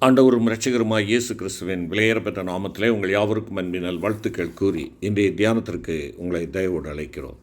ஆண்டவரும் இரட்சகருமாய் இயேசு கிறிஸ்துவின் விலையேறப்பெற்ற நாமத்திலே உங்கள் யாவருக்கும் அன்பினால் வாழ்த்துக்கள் கூறி இன்றைய தியானத்திற்கு உங்களை தயவோடு அழைக்கிறோம்.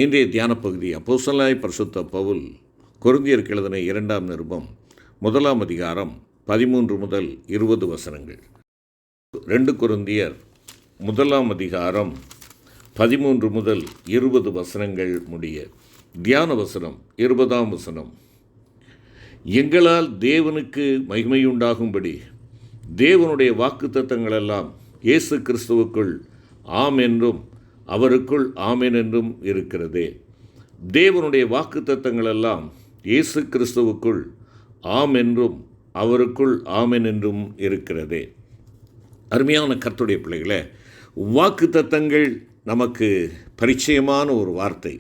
இன்றைய தியான பகுதி அப்போஸ்தலனாகிய பரிசுத்த பவுல் கொரிந்தியருக்கு எழுதின 2ஆம் நிருபம் 1ஆம் அதிகாரம் 13 முதல் 20 வசனங்கள். 2 கொரிந்தியர் 1ஆம் அதிகாரம் 13 முதல் 20 வசனங்கள் முடிய. தியான வசனம் 20ஆம் வசனம். எங்களால் தேவனுக்கு மகிமையுண்டாகும்படி தேவனுடைய வாக்குத்தத்தங்களெல்லாம் இயேசு கிறிஸ்துவுக்குள் ஆம் என்றும் அவருக்குள் ஆமென் என்றும் இருக்கிறதே. தேவனுடைய வாக்குத்தத்தங்களெல்லாம் இயேசு கிறிஸ்துவுக்குள் ஆம் என்றும் அவருக்குள் ஆமென் என்றும் இருக்கிறதே. அருமையான கர்த்தருடைய பிள்ளைகளே, வாக்குத்தத்தங்கள் நமக்கு பரிச்சயமான ஒரு வார்த்தை.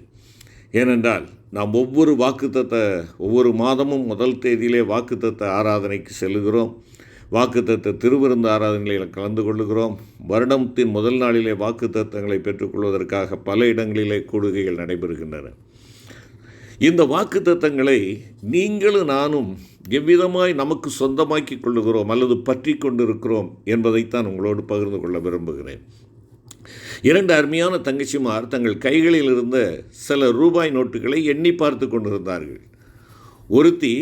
ஏனென்றால் நாம் ஒவ்வொரு மாதமும் முதல் தேதியிலே வாக்குத்தத்த ஆராதனைக்கு செல்லுகிறோம். வாக்குத்தத்த திருவிருந்து ஆராதனைகளில் கலந்து கொள்ளுகிறோம். வருடத்தின் முதல் நாளிலே வாக்குத்தத்தங்களை பெற்றுக்கொள்வதற்காக பல இடங்களிலே கூடுகைகள் நடைபெறுகின்றன. இந்த வாக்குத்தத்தங்களை நீங்களும் நானும் எவ்விதமாய் நமக்கு சொந்தமாக்கி கொள்ளுகிறோம் அல்லது பற்றி கொண்டிருக்கிறோம் என்பதைத்தான் உங்களோடு பகிர்ந்து கொள்ள விரும்புகிறேன். 2 அருமையான தங்கச்சிமார் தங்கள் கைகளில் இருந்த சில ரூபாய் நோட்டுகளை எண்ணி பார்த்து கொண்டிருந்தார்கள். ஒருத்தி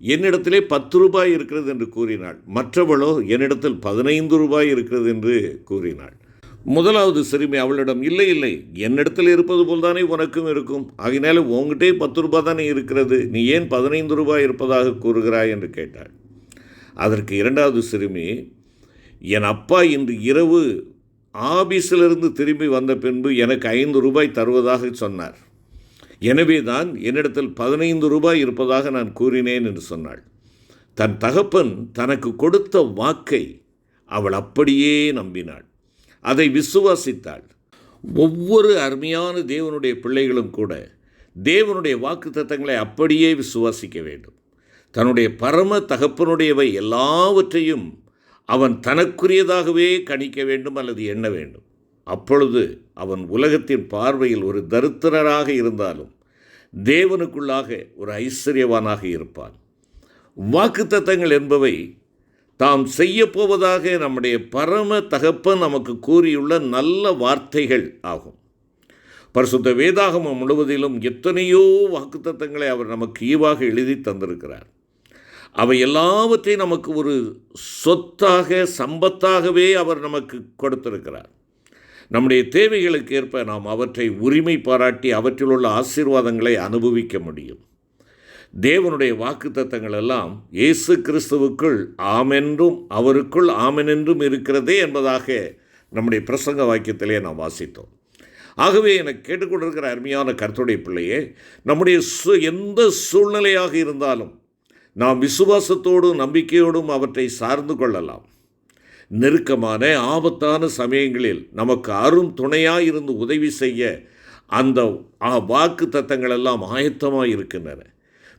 என்னிடத்திலே 10 ரூபாய் இருக்கிறது என்று கூறினாள். மற்றவளோ என்னிடத்தில் 15 ரூபாய் இருக்கிறது என்று கூறினாள். முதலாவது சிறுமி அவளிடம், இல்லை என்னிடத்தில் இருப்பது போல் தானே உனக்கும் இருக்கும், ஆகினால உங்ககிட்டே 10 ரூபாய் தானே இருக்கிறது, நீ ஏன் 15 ரூபாய் இருப்பதாக கூறுகிறாய் என்று கேட்டாள். அதற்கு 2வது சிறுமி, என் அப்பா இன்று இரவு ஆபீஸிலிருந்து திரும்பி வந்த பின்பு எனக்கு 5 ரூபாய் தருவதாக சொன்னார். எனவே தான் என்னிடத்தில் 15 ரூபாய் இருப்பதாக நான் கூறினேன் என்று சொன்னாள். தன் தகப்பன் தனக்கு கொடுத்த வாக்கை அவள் அப்படியே நம்பினாள், அதை விசுவாசித்தாள். ஒவ்வொரு அருமையான தேவனுடைய பிள்ளைகளும் கூட தேவனுடைய வாக்குத்தத்தங்களை அப்படியே விசுவாசிக்க வேண்டும். தன்னுடைய பரம தகப்பனுடையவை எல்லாவற்றையும் அவன் தனக்குரியதாகவே கணிக்க வேண்டும் அல்லது எண்ண வேண்டும். அப்பொழுது அவன் உலகத்தின் பார்வையில் ஒரு தரித்திரராக இருந்தாலும் தேவனுக்குள்ளாக ஒரு ஐஸ்வர்யவானாக இருப்பான். வாக்குத்தத்தங்கள் என்பவை தாம் செய்யப்போவதாக நம்முடைய பரம தகப்பன் நமக்கு கூறியுள்ள நல்ல வார்த்தைகள் ஆகும். பரிசுத்த வேதாகமம் முழுவதிலும் எத்தனையோ வாக்குத்தத்தங்களை அவர் நமக்கு ஈவாக எழுதி தந்திருக்கிறார். அவை எல்லாவற்றையும் நமக்கு ஒரு சொத்தாக சம்பத்தாகவே அவர் நமக்கு கொடுத்திருக்கிறார். நம்முடைய தேவைகளுக்கு ஏற்ப நாம் அவற்றை உரிமை பாராட்டி அவற்றில் உள்ள ஆசீர்வாதங்களை அனுபவிக்க முடியும். தேவனுடைய வாக்குத்தத்தங்கள் எல்லாம் இயேசு கிறிஸ்துவுக்குள் ஆமென்றும் அவருக்குள் ஆமெனென்றும் இருக்கிறதே என்பதாக நம்முடைய பிரசங்க வாக்கியத்திலே நாம் வாசித்தோம். ஆகவே எனக்கு கேட்டுக்கொண்டிருக்கிற அருமையான கர்த்தருடைய பிள்ளையே, நம்முடைய எந்த சூழ்நிலையாக இருந்தாலும் நாம் விசுவாசத்தோடும் நம்பிக்கையோடும் அவற்றை சார்ந்து கொள்ளலாம். நெருக்கமான ஆபத்தான சமயங்களில் நமக்கு அரும் துணையாயிருந்து உதவி செய்ய அந்த வாக்கு தத்தங்களெல்லாம் ஆயத்தமாக இருக்கின்றன.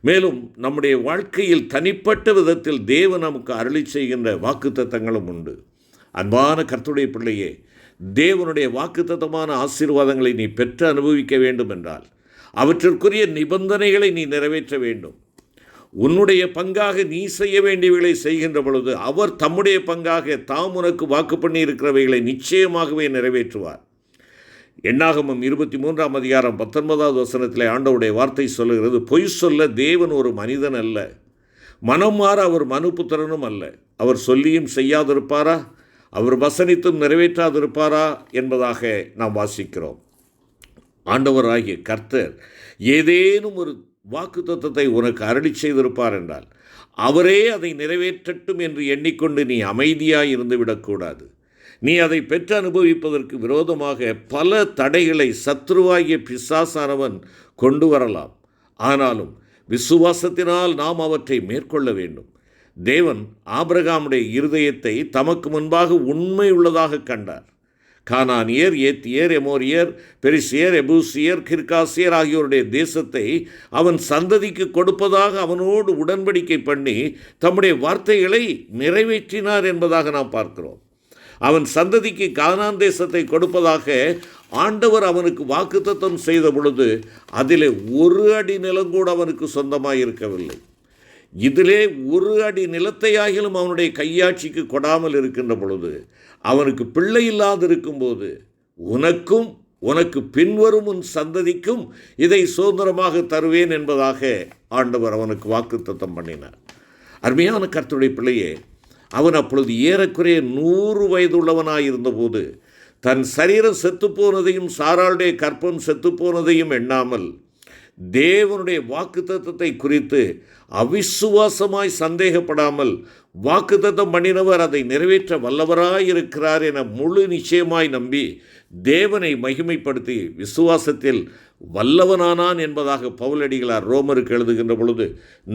மேலும் நம்முடைய வாழ்க்கையில் தனிப்பட்ட விதத்தில் தேவன் நமக்கு அருளி செய்கின்ற வாக்கு தத்தங்களும் உண்டு. அன்பான கர்த்தருடைய பிள்ளையே, தேவனுடைய வாக்குத்தத்தமான ஆசீர்வாதங்களை நீ பெற்று அனுபவிக்க வேண்டும் என்றால் அவற்றிற்குரிய நிபந்தனைகளை நீ நிறைவேற்ற வேண்டும். உன்னுடைய பங்காக நீ செய்ய வேண்டியவைகளை செய்கின்ற பொழுது அவர் தம்முடைய பங்காக தாம் உனக்கு வாக்கு பண்ணி இருக்கிறவைகளை நிச்சயமாகவே நிறைவேற்றுவார். எண்ணாகமம் 23ஆம் அதிகாரம் 19வது வசனத்திலே ஆண்டவருடைய வார்த்தை சொல்லுகிறது, பொய் சொல்ல தேவன் ஒரு மனிதன் அல்ல, மனம் மாற அவர் மனுபுத்திரனும் அல்ல. அவர் சொல்லியும் செய்யாதிருப்பாரா, அவர் வசனித்தும் நிறைவேற்றாதிருப்பாரா என்பதாக நாம் வாசிக்கிறோம். ஆண்டவராகிய கர்த்தர் ஏதேனும் ஒரு வாக்குத்தத்தத்தை உனக்கு அருளி செய்திருப்பார் என்றால் அவரே அதை நிறைவேற்றட்டும் என்று எண்ணிக்கொண்டு நீ அமைதியாய் இருந்துவிடக்கூடாது. நீ அதை பெற்று அனுபவிப்பதற்கு விரோதமாக பல தடைகளை சத்ருவாகிய பிசாசானவன் கொண்டு வரலாம். ஆனாலும் விசுவாசத்தினால் நாம் அவற்றை மேற்கொள்ள வேண்டும். தேவன் ஆபிரகாமுடைய இருதயத்தை தமக்கு முன்பாக உண்மை உள்ளதாக கண்டார். கானானியர், ஏத்தியர், எமோரியர், பெரிசியர், எபூசியர், கிர்காசியர் ஆகியோருடைய தேசத்தை அவன் சந்ததிக்கு கொடுப்பதாக அவனோடு உடன்படிக்கை பண்ணி தம்முடைய வார்த்தைகளை நிறைவேற்றினார் என்பதாக நாம் பார்க்கிறோம். அவன் சந்ததிக்கு கானான் தேசத்தை கொடுப்பதாக ஆண்டவர் அவனுக்கு வாக்குத்தத்தம் செய்த பொழுது அதிலே 1 அடி நிலம் கூட அவனுக்கு சொந்தமாக இருக்கவில்லை. இதிலே ஒரு அடி நிலத்தையாகிலும் அவனுடைய கையாட்சிக்கு கொடாமல் இருக்கின்ற பொழுது, அவனுக்கு பிள்ளை இல்லாதிருக்கும்போது, உனக்கும் உனக்கு பின்வரும் உன் சந்ததிக்கும் இதை சுதந்திரமாக தருவேன் என்பதாக ஆண்டவர் அவனுக்கு வாக்குத்தத்தம் பண்ணினார். அருமையான கர்த்தருடைய பிள்ளையே, அவன் அப்பொழுது ஏறக்குறைய 100 வயதுள்ளவனாயிருந்தபோது தன் சரீரம் செத்துப்போனதையும் சாராளுடைய கற்பம் செத்துப்போனதையும் எண்ணாமல் தேவனுடைய வாக்குத்தத்தத்தை குறித்து அவிசுவாசமாய் சந்தேகப்படாமல், வாக்குத்தத்தம் பண்ணினவர் அதை நிறைவேற்ற வல்லவராயிருக்கிறார் என முழு நிச்சயமாய் நம்பி தேவனை மகிமைப்படுத்தி விசுவாசத்தில் வல்லவனானான் என்பதாக பவுலடிகளார் ரோமருக்கு எழுதுகின்ற பொழுது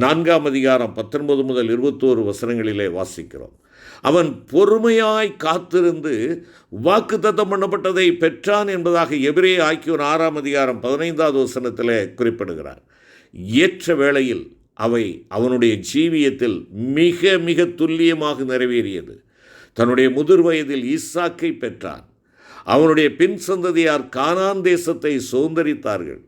4ஆம் அதிகாரம் 19 முதல் 21 வசனங்களிலே வாசிக்கிறோம். அவன் பொறுமையாய் காத்திருந்து வாக்குத்தத்தம் பண்ணப்பட்டதை பெற்றான் என்பதாக எபிரேய ஆக்கியோன் 6ஆம் அதிகாரம் 15வது வசனத்தில் குறிப்பிடுகிறார். ஏற்ற வேளையில் அவை அவனுடைய ஜீவியத்தில் மிக மிக துல்லியமாக நிறைவேறியது. தன்னுடைய முதிர் வயதில் ஈசாக்கை பெற்றான். அவனுடைய பின் சந்ததியார் கானான் தேசத்தை சுதந்தரித்தார்கள்.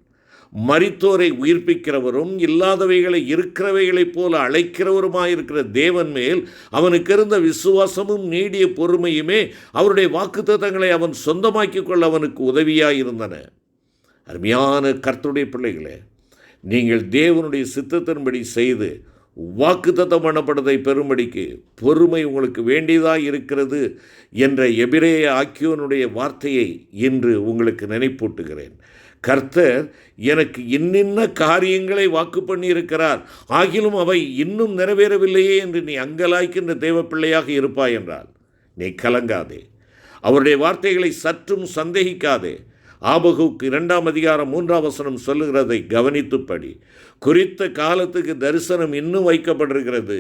மரித்தோரை உயிர்ப்பிக்கிறவரும் இல்லாதவைகளை இருக்கிறவைகளைப் போல அழைக்கிறவருமாயிருக்கிற தேவன் மேல் அவனுக்கு இருந்த விசுவாசமும் நீடிய பொறுமையுமே அவருடைய வாக்குத்தத்தங்களை அவன் சொந்தமாக்கிக் கொள்ள அவனுக்கு உதவியாயிருந்தன. அருமையான கர்த்தருடைய பிள்ளைகளே, நீங்கள் தேவனுடைய சித்தத்தின்படி செய்து வாக்குத்தத்தம் பண்ணப்பட்டதை பெறும்படிக்கு பொறுமை உங்களுக்கு வேண்டியதாக இருக்கிறது என்ற எபிரேய ஆக்கியோனுடைய வார்த்தையை இன்று உங்களுக்கு நினைப்பூட்டுகிறேன். கர்த்தர் எனக்கு இன்னின்ன காரியங்களை வாக்கு பண்ணியிருக்கிறார், ஆகிலும் அவை இன்னும் நிறைவேறவில்லையே என்று நீ அங்கலாய்க்கின்ற தேவ பிள்ளையாக இருப்பாய் என்றால் நீ கலங்காதே. அவருடைய வார்த்தைகளை சற்றும் சந்தேகிக்காதே. ஆபகுக்கு 2ஆம் அதிகாரம் 3ஆம் வசனம் சொல்லுகிறதை கவனித்துப்படி. குறித்த காலத்துக்கு தரிசனம் இன்னும் வைக்கப்பட்டிருக்கிறது.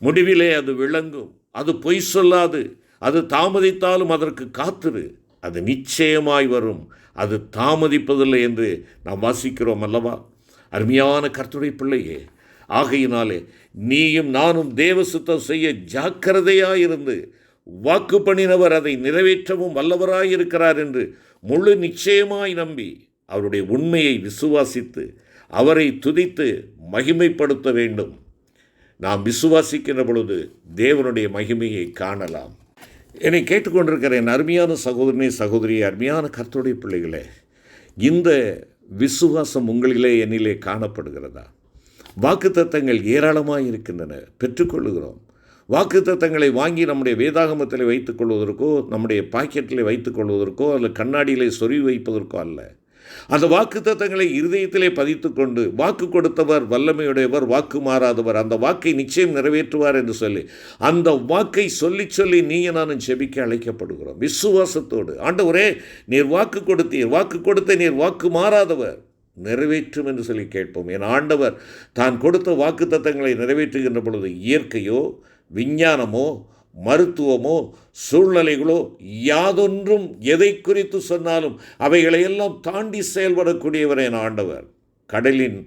முடிவிலே அது விளங்கும். அது பொய் சொல்லாது. அது தாமதித்தாலும் அதற்கு காத்திரு. அது நிச்சயமாய் வரும். அது தாமதிப்பதில்லை என்று நாம் வாசிக்கிறோம் அல்லவா? அருமையான கர்த்தருடைய பிள்ளையே, ஆகையினாலே நீயும் நானும் தேவ சுத்தம் செய்ய ஜாக்கிரதையாயிருந்து வாக்கு பண்ணினவர் அதை நிறைவேற்றவும் வல்லவராயிருக்கிறார் என்று முழு நிச்சயமாய் நம்பி அவருடைய உண்மையை விசுவாசித்து அவரை துதித்து மகிமைப்படுத்த வேண்டும். நாம் விசுவாசிக்கின்ற பொழுது தேவனுடைய மகிமையை காணலாம். என்னை கேட்டுக்கொண்டிருக்கிற என் அருமையான சகோதரனே, சகோதரி, அருமையான கர்த்தருடைய பிள்ளைகளே, இந்த விசுவாசம் உங்களிலே என்னிலே காணப்படுகிறதா? வாக்குத்தத்தங்கள் ஏராளமாக இருக்கின்றன, பெற்றுக்கொள்ளுகிறோம். வாக்குத்தத்தங்களை வாங்கி நம்முடைய வேதாகமத்தில் வைத்துக் கொள்வதற்கோ, நம்முடைய பாக்கெட்டில் வைத்துக் கொள்வதற்கோ, அல்ல கண்ணாடியிலே சொருவி வைப்பதற்கோ அல்ல. அந்த வாக்குத்தத்தங்களை இருதயத்திலே பதித்து கொண்டு, வாக்கு கொடுத்தவர் வல்லமையுடையவர், வாக்கு மாறாதவர், அந்த வாக்கை நிச்சயம் நிறைவேற்றுவார் என்று சொல்லி அந்த வாக்கை சொல்லி சொல்லி நீயும் நானும் ஜெபிக்க அழைக்கப்படுகிறோம். விசுவாசத்தோடு, ஆண்டவரே நீர் வாக்கு கொடுத்தீர், வாக்கு கொடுத்த நீர் வாக்கு மாறாதவர், நிறைவேற்றும் என்று சொல்லி கேட்போம். என் ஆண்டவர் தான் கொடுத்த வாக்குத்தத்தங்களை நிறைவேற்றுகின்ற பொழுது இயற்கையோ விஞ்ஞானமோ மருத்துவமோ சூழ்நிலைகளோ யாதொன்றும் எதை குறித்து சொன்னாலும் அவைகளையெல்லாம் தாண்டி செயல்படக்கூடியவர் என் ஆண்டவர். கடலின்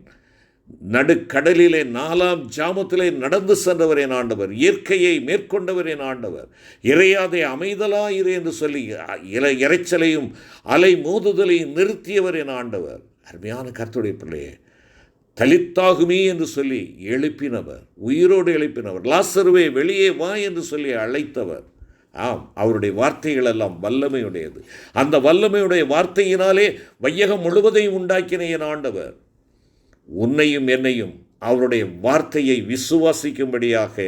நடுக்கடலிலே 4ஆம் ஜாமத்திலே நடந்து சென்றவர் என் ஆண்டவர். இயற்கையை மேற்கொண்டவர் என் ஆண்டவர். இறையாதே அமைதலாயிரு என்று சொல்லி இறைச்சலையும் அலை மோதுதலையும் நிறுத்தியவர் என் ஆண்டவர். அருமையான கர்த்தருடைய பிள்ளையே, தலித்தாகுமே என்று சொல்லி எழுப்பினவர், உயிரோடு எழுப்பினவர். லாசருவே வெளியே வா என்று சொல்லி அழைத்தவர். ஆம், அவருடைய வார்த்தைகள் எல்லாம் வல்லமையுடையது. அந்த வல்லமையுடைய வார்த்தையினாலே வையகம் முழுவதையும் உண்டாக்கின என் ஆண்டவர் உன்னையும் என்னையும் அவருடைய வார்த்தையை விசுவாசிக்கும்படியாக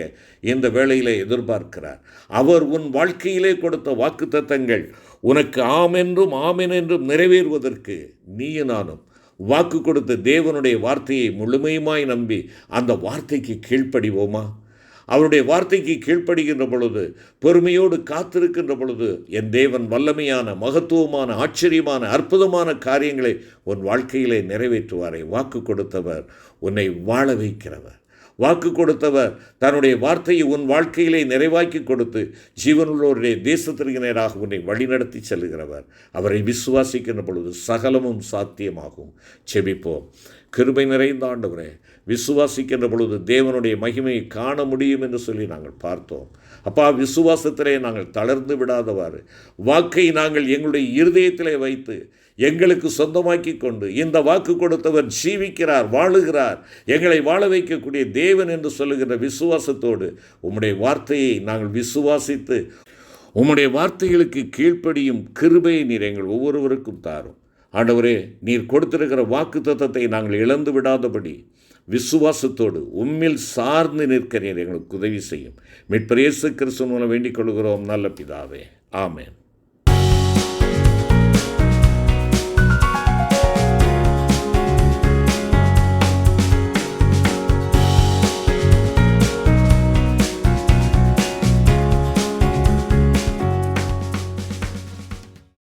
இந்த வேளையிலே எதிர்பார்க்கிறார். அவர் உன் வாழ்க்கையிலே கொடுத்த வாக்குத்தத்தங்கள் உனக்கு ஆமென்றும் ஆமென் என்றும் நிறைவேறுவதற்கு நீயும் நானும் வாக்கு கொடுத்த தேவனுடைய வார்த்தையை முழுமையுமாய் நம்பி அந்த வார்த்தைக்கு கீழ்ப்படிவோமா? அவருடைய வார்த்தைக்கு கீழ்ப்படுகின்ற பொழுது, பொறுமையோடு காத்திருக்கின்ற பொழுது, என் தேவன் வல்லமையான, மகத்துவமான, ஆச்சரியமான, அற்புதமான காரியங்களை உன் வாழ்க்கையிலே நிறைவேற்றுவாரை. வாக்கு கொடுத்தவர் உன்னை வாழ வைக்கிறவர். வாக்கு கொடுத்தவர் தன்னுடைய வார்த்தையை உன் வாழ்க்கையிலே நிறைவாக்கி கொடுத்து ஜீவனுள்ளோருடைய தேசத்திற்கு நேராக உன்னை வழிநடத்தி செல்கிறவர். அவரை விசுவாசிக்கின்ற பொழுது சகலமும் சாத்தியமாகும். செபிப்போம். கிருபை நிறைந்த ஆண்டவரே, விசுவாசிக்கின்ற பொழுது தேவனுடைய மகிமையை காண முடியும் என்று சொல்லி நாங்கள் பார்த்தோம். அப்பா, விசுவாசத்திலே நாங்கள் தளர்ந்து விடாதவாறு வாக்கை நாங்கள் எங்களுடைய இருதயத்திலே வைத்து எங்களுக்கு சொந்தமாக்கி கொண்டு, இந்த வாக்கு கொடுத்தவர் ஜீவிக்கிறார், வாழுகிறார், எங்களை வாழ வைக்கக்கூடிய தேவன் என்று சொல்லுகின்ற விசுவாசத்தோடு உம்முடைய வார்த்தையை நாங்கள் விசுவாசித்து உம்முடைய வார்த்தைகளுக்கு கீழ்ப்படியும் கிருபையை நீர் எங்கள் ஒவ்வொருவருக்கும் தாரும். ஆண்டவரே, நீர் கொடுத்திருக்கிற வாக்கு தத்தத்தை நாங்கள் இழந்து விடாதபடி விசுவாசத்தோடு உம்மில் சார்ந்து நிற்க நீர் எங்களுக்கு உதவி செய்யும். மீட்பர் இயேசு கிறிஸ்து மூலம் வேண்டிக் கொள்கிறோம் நல்ல பிதாவே. ஆமென்.